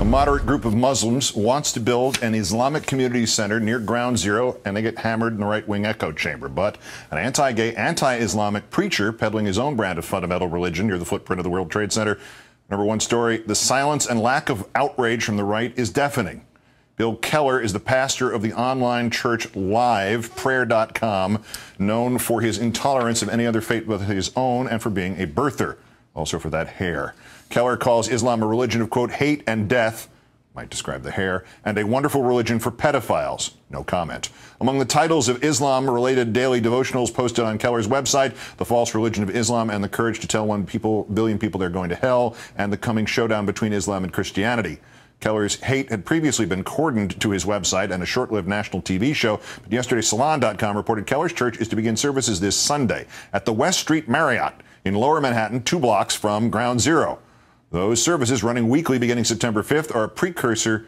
A moderate group of Muslims wants to build an Islamic community center near Ground Zero, and they get hammered in the right-wing echo chamber. But an anti-gay, anti-Islamic preacher peddling his own brand of fundamental religion near the footprint of the World Trade Center. Number one story, the silence and lack of outrage from the right is deafening. Bill Keller is the pastor of the online church liveprayer.com, known for his intolerance of any other faith but his own and for being a birther, also for that hair. Keller calls Islam a religion of, quote, hate and death, might describe the hair, and a wonderful religion for pedophiles. No comment. Among the titles of Islam-related daily devotionals posted on Keller's website, The False Religion of Islam and the Courage to Tell 1 Billion People They're Going to Hell, and the Coming Showdown Between Islam and Christianity. Keller's hate had previously been cordoned to his website and a short-lived national TV show, but yesterday Salon.com reported Keller's church is to begin services this Sunday at the West Street Marriott in Lower Manhattan, 2 blocks from Ground Zero. Those services, running weekly beginning September 5th, are a precursor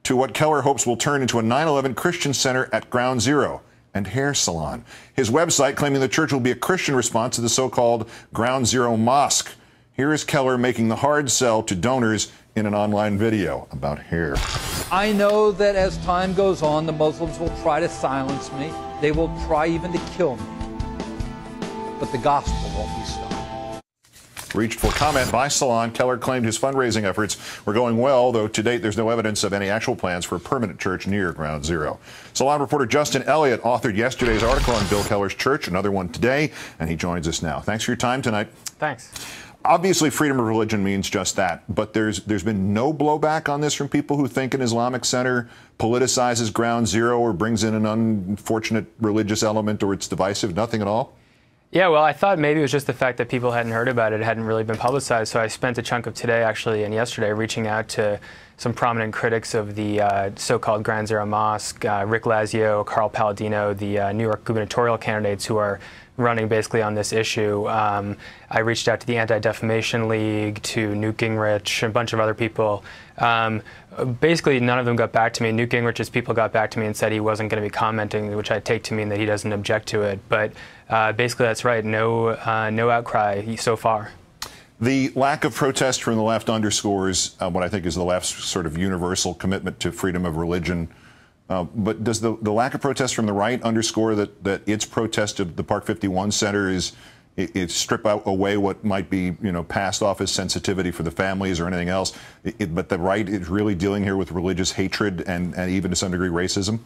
to what Keller hopes will turn into a 9/11 Christian center at Ground Zero and hair salon. His website claiming the church will be a Christian response to the so-called Ground Zero Mosque. Here is Keller making the hard sell to donors in an online video about hair. I know that as time goes on, the Muslims will try to silence me. They will try even to kill me. But the gospel won't be stopped. Reached for comment by Salon. Keller claimed his fundraising efforts were going well, though to date there's no evidence of any actual plans for a permanent church near Ground Zero. Salon reporter Justin Elliott authored yesterday's article on Bill Keller's church, another one today, and he joins us now. Thanks for your time tonight. Thanks. Obviously, freedom of religion means just that, but there's been no blowback on this from people who think an Islamic center politicizes Ground Zero or brings in an unfortunate religious element or it's divisive. Nothing at all? Yeah, well, I thought maybe it was just the fact that people hadn't heard about it. It hadn't really been publicized. So I spent a chunk of today, actually, and yesterday, reaching out to some prominent critics of the so-called Ground Zero Mosque, Rick Lazio, Carl Palladino, the New York gubernatorial candidates who are running basically on this issue. I reached out to the Anti-Defamation League, to Newt Gingrich, a bunch of other people. Basically, none of them got back to me. Newt Gingrich's people got back to me and said he wasn't going to be commenting, which I take to mean that he doesn't object to it. But basically, that's right. No outcry so far. The lack of protest from the left underscores what I think is the left's sort of universal commitment to freedom of religion. But does the lack of protest from the right underscore that its protest of the Park 51 Center is strip away what might be, passed off as sensitivity for the families or anything else, but the right is really dealing here with religious hatred and even to some degree racism?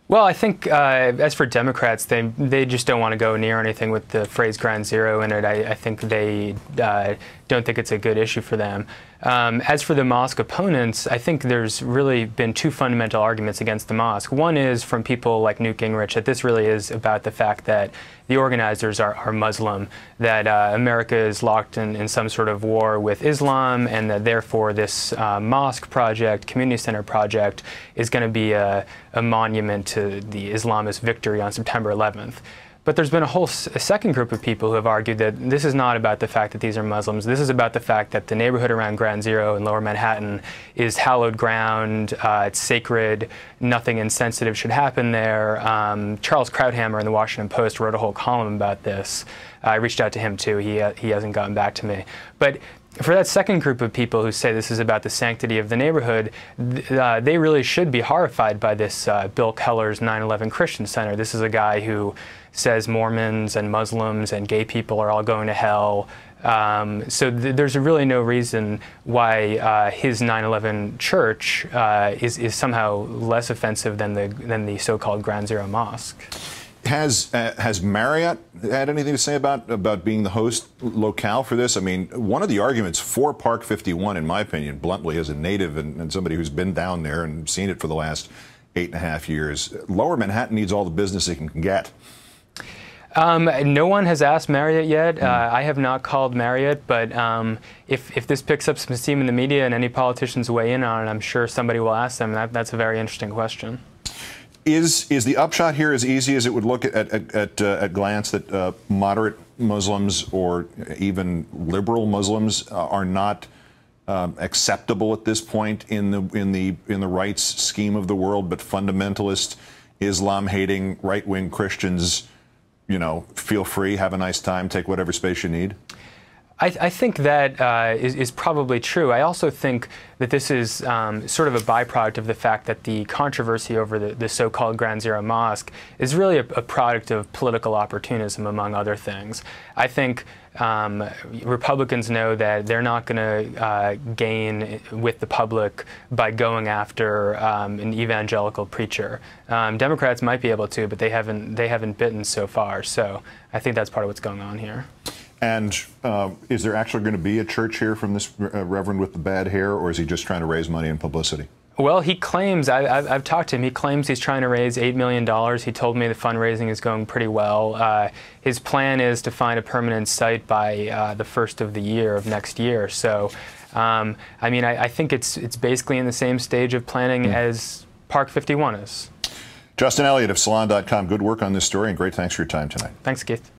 Well, I think as for Democrats, they just don't want to go near anything with the phrase Ground Zero in it. I think they don't think it's a good issue for them. As for the mosque opponents, I think there's really been 2 fundamental arguments against the mosque. One is from people like Newt Gingrich that this really is about the fact that the organizers are Muslim, that America is locked in some sort of war with Islam, and that therefore this mosque project, community center project, is going to be a monument to the Islamist victory on September 11th. But there's been a second group of people who have argued that this is not about the fact that these are Muslims. This is about the fact that the neighborhood around Ground Zero in Lower Manhattan is hallowed ground. It's sacred. Nothing insensitive should happen there. Charles Krauthammer in the Washington Post wrote a whole column about this. I reached out to him too. He hasn't gotten back to me. But for that second group of people who say this is about the sanctity of the neighborhood, they really should be horrified by this Bill Keller's 9/11 Christian Center. This is a guy who says Mormons and Muslims and gay people are all going to hell. So there's really no reason why his 9/11 church is somehow less offensive than the so-called Ground Zero Mosque. Has Marriott had anything to say about being the host locale for this? I mean, one of the arguments for Park 51, in my opinion, bluntly, as a native and somebody who's been down there and seen it for the last 8.5 years, Lower Manhattan needs all the business it can get. No one has asked Marriott yet. I have not called Marriott, but if this picks up some steam in the media and any politicians weigh in on it, I'm sure somebody will ask them. That's a very interesting question. Is the upshot here as easy as it would look at glance, that moderate Muslims or even liberal Muslims are not acceptable at this point in the right's scheme of the world, but fundamentalist, Islam-hating, right-wing Christians, feel free, have a nice time, take whatever space you need? I think that is probably true. I also think that this is sort of a byproduct of the fact that the controversy over the so-called Ground Zero Mosque is really a product of political opportunism, among other things. I think Republicans know that they're not going to gain with the public by going after an evangelical preacher. Democrats might be able to, but they haven't bitten so far. So I think that's part of what's going on here. And is there actually going to be a church here from this reverend with the bad hair, or is he just trying to raise money and publicity? Well, he claims, I've talked to him, he claims he's trying to raise $8 million. He told me the fundraising is going pretty well. His plan is to find a permanent site by the first of the year of next year. So, I mean, I think it's basically in the same stage of planning as Park 51 is. Justin Elliott of Salon.com, good work on this story, and great thanks for your time tonight. Thanks, Keith.